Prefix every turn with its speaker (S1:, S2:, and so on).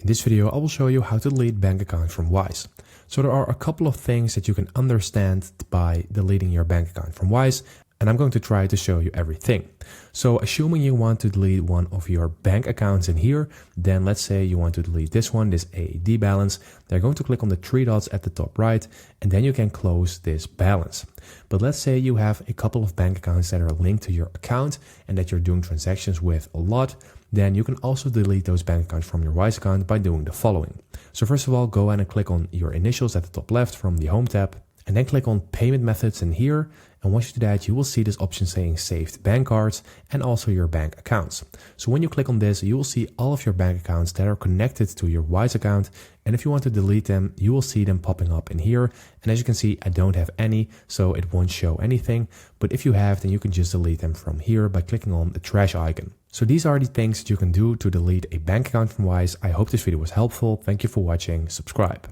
S1: In this video, I will show you how to delete bank accounts from Wise. So there are a couple of things that you can understand by deleting your bank account from Wise, and I'm going to try to show you everything. So assuming you want to delete one of your bank accounts in here, then let's say you want to delete this one, this AED balance. They're going to click on the three dots at the top right, and then you can close this balance. But let's say you have a couple of bank accounts that are linked to your account and that you're doing transactions with a lot, then you can also delete those bank accounts from your Wise account by doing the following. So first of all, go ahead and click on your initials at the top left from the Home tab, and then click on Payment Methods in here. And once you do that, you will see this option saying Saved Bank Cards and also your bank accounts. So when you click on this, you will see all of your bank accounts that are connected to your Wise account. And if you want to delete them, you will see them popping up in here. And as you can see, I don't have any, so it won't show anything. But if you have, then you can just delete them from here by clicking on the trash icon. So these are the things that you can do to delete a bank account from Wise. I hope this video was helpful. Thank you for watching. Subscribe.